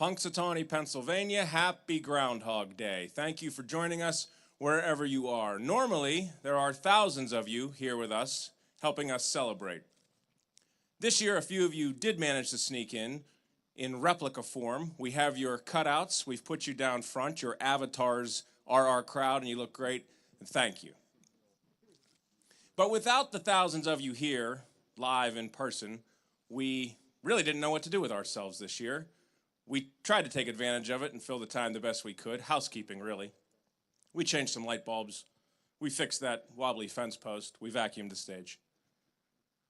Punxsutawney, Pennsylvania, happy Groundhog Day. Thank you for joining us wherever you are. Normally, there are thousands of you here with us, helping us celebrate. This year, a few of you did manage to sneak in replica form. We have your cutouts. We've put you down front. Your avatars are our crowd, and you look great, and thank you. But without the thousands of you here, live in person, we really didn't know what to do with ourselves this year. We tried to take advantage of it and fill the time the best we could. Housekeeping, really. We changed some light bulbs. We fixed that wobbly fence post. We vacuumed the stage.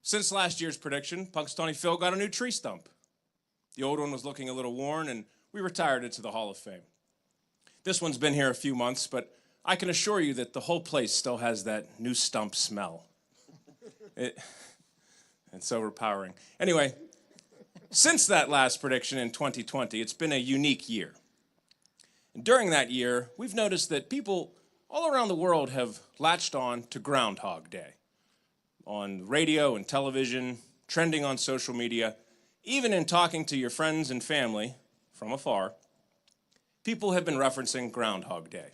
Since last year's prediction, Punxsutawney Phil got a new tree stump. The old one was looking a little worn, and we retired it to the Hall of Fame. This one's been here a few months, but I can assure you that the whole place still has that new stump smell. It's overpowering. Anyway, since that last prediction in 2020, it's been a unique year. And during that year, we've noticed that people all around the world have latched on to Groundhog Day. On radio and television, trending on social media, even in talking to your friends and family from afar, people have been referencing Groundhog Day.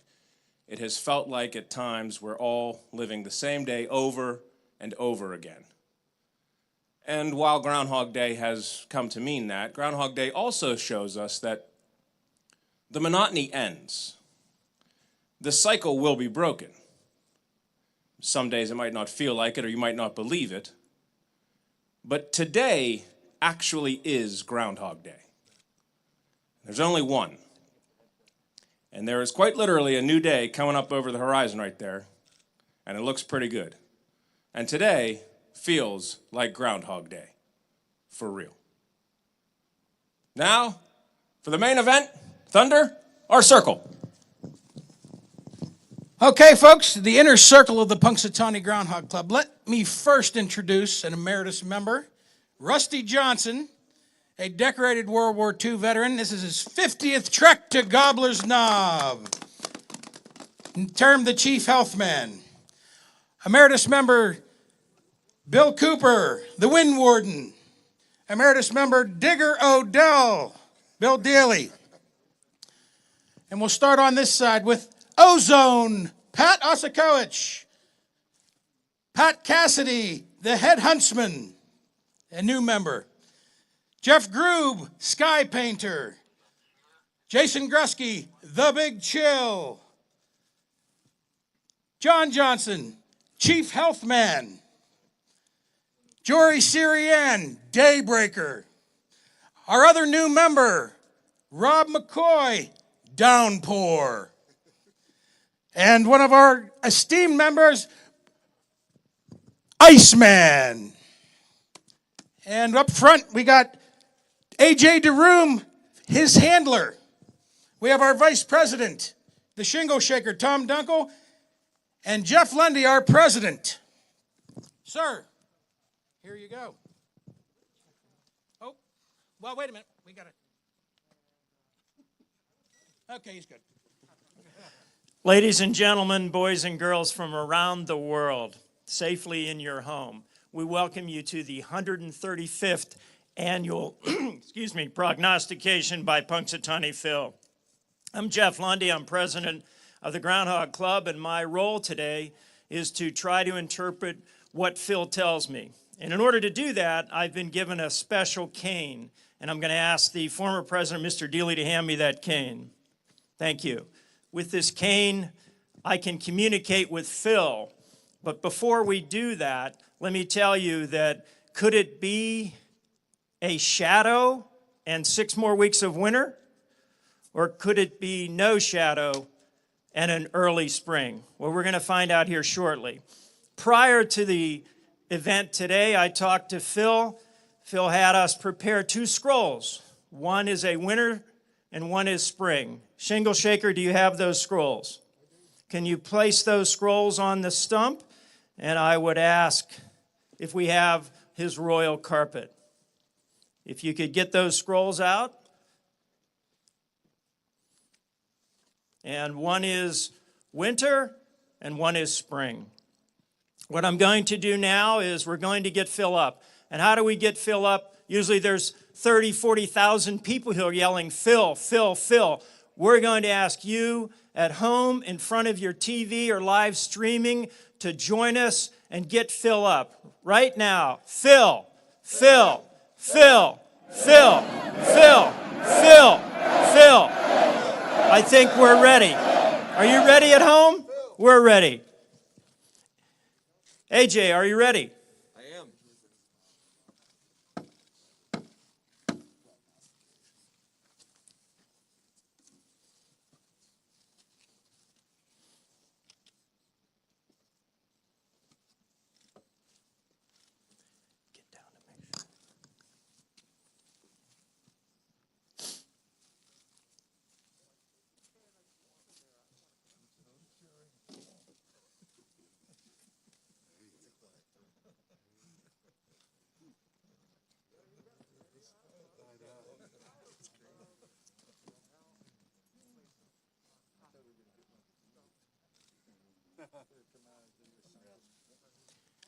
It has felt like at times we're all living the same day over and over again. And while Groundhog Day has come to mean that, Groundhog Day also shows us that the monotony ends. The cycle will be broken. Some days it might not feel like it, or you might not believe it. But today actually is Groundhog Day. There's only one. And there is quite literally a new day coming up over the horizon right there, and it looks pretty good. And today feels like Groundhog Day, for real. Now, for the main event, Thunder or Circle? Okay, folks, the inner circle of the Punxsutawney Groundhog Club. Let me first introduce an emeritus member, Rusty Johnson, a decorated World War II veteran. This is his 50th trek to Gobbler's Knob, termed the Chief Health Man. Emeritus member, Bill Cooper, the Wind Warden. Emeritus member, Digger Odell, Bill Daly. And we'll start on this side with Ozone, Pat Osakowicz. Pat Cassidy, the Head Huntsman, a new member. Jeff Groob, Sky Painter. Jason Grusky, The Big Chill. John Johnson, Chief Health Man. Jory Siriann, Daybreaker. Our other new member, Rob McCoy, Downpour. And one of our esteemed members, Iceman. And up front, we got AJ DeRoom, his handler. We have our vice president, the shingle shaker, Tom Dunkel, and Jeff Lundy, our president. Sir. Here you go. Oh, well, wait a minute. We got it. Okay, he's good. Ladies and gentlemen, boys and girls from around the world, safely in your home, we welcome you to the 135th annual, prognostication by Punxsutawney Phil. I'm Jeff Lundy. I'm president of the Groundhog Club, and my role today is to try to interpret what Phil tells me. And in order to do that, I've been given a special cane, and I'm going to ask the former president, Mr. Dealey, to hand me that cane. Thank you. With this cane, I can communicate with Phil. But before we do that, let me tell you that could it be a shadow and 6 more weeks of winter? Or could it be no shadow and an early spring? Well, we're going to find out here shortly. Prior to the event today, I talked to Phil. Phil had us prepare 2 scrolls. One is a winter and one is spring. Shingle Shaker, do you have those scrolls? Can you place those scrolls on the stump? And I would ask if we have his royal carpet. If you could get those scrolls out. And one is winter and one is spring. What I'm going to do now is we're going to get Phil up. And how do we get Phil up Usually there's 30, 40,000 people who are yelling, Phil, Phil, Phil. We're going to ask you at home in front of your TV or live streaming to join us and get Phil up right now. Phil, Phil, Phil, Phil, Phil, Phil, Phil. I think we're ready. Are you ready at home? We're ready. AJ, are you ready? I am. Get down to make sure.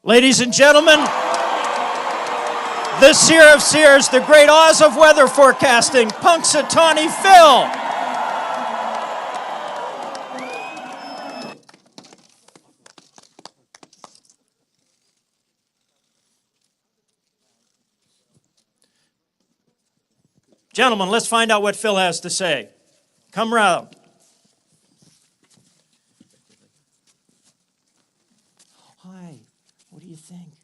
Ladies and gentlemen, the seer of seers, the great Oz of weather forecasting, Punxsutawney Phil. Gentlemen, let's find out what Phil has to say. Come round. Hi, what do you think?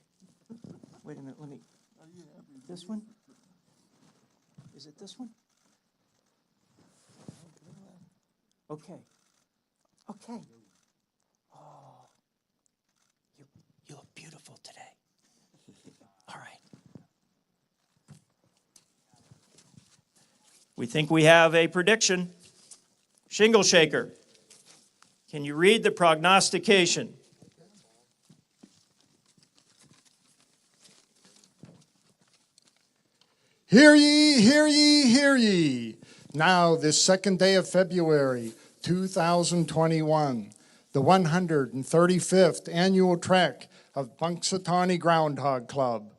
Wait a minute, let me. This one? Is it this one? Okay. Okay. Oh, you look beautiful today. All right. We think we have a prediction. Shingle shaker. Can you read the prognostication? Hear ye, hear ye, hear ye. Now, this second day of February, 2021, the 135th annual trek of Punxsutawney Groundhog Club.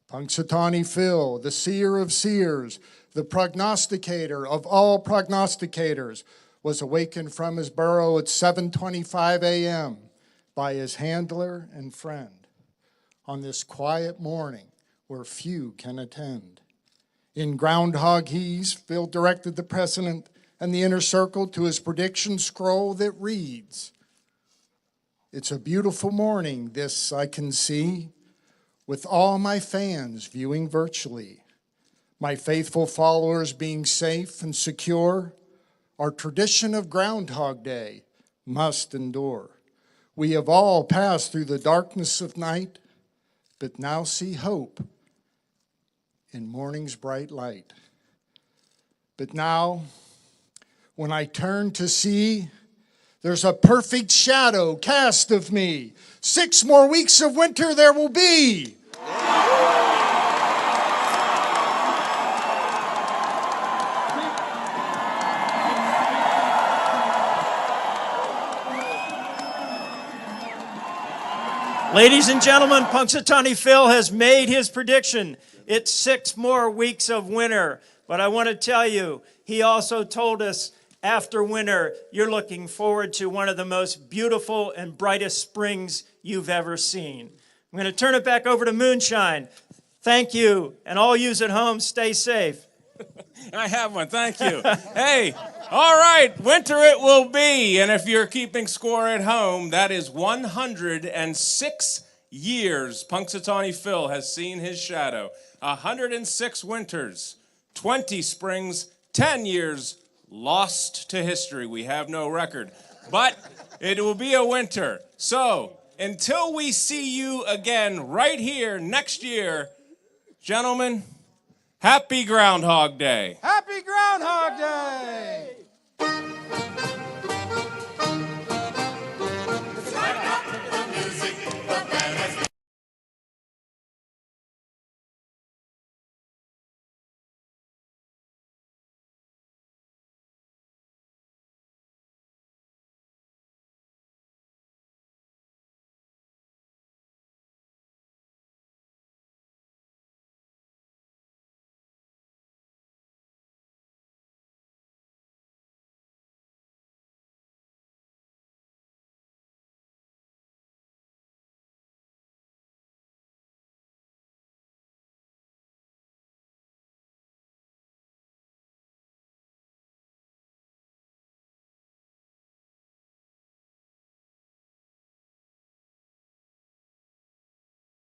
Punxsutawney Phil, the seer of seers, the prognosticator of all prognosticators, was awakened from his burrow at 7:25 a.m. by his handler and friend on this quiet morning where few can attend. In Groundhog He's, Phil directed the president and the inner circle to his prediction scroll that reads, "It's a beautiful morning, this I can see, with all my fans viewing virtually. My faithful followers being safe and secure, our tradition of Groundhog Day must endure. We have all passed through the darkness of night, but now see hope in morning's bright light. But now, when I turn to see, there's a perfect shadow cast of me. 6 more weeks of winter there will be." Ladies and gentlemen, Punxsutawney Phil has made his prediction. It's 6 more weeks of winter. But I want to tell you, he also told us after winter, you're looking forward to one of the most beautiful and brightest springs you've ever seen. I'm going to turn it back over to Moonshine. Thank you. And all yous at home, stay safe. I have one, thank you. Hey, all right, winter it will be. And if you're keeping score at home, that is 106 years Punxsutawney Phil has seen his shadow. 106 winters, 20 springs, 10 years lost to history. We have no record, but it will be a winter. So until we see you again right here next year, gentlemen, happy Groundhog Day. Happy Groundhog Day!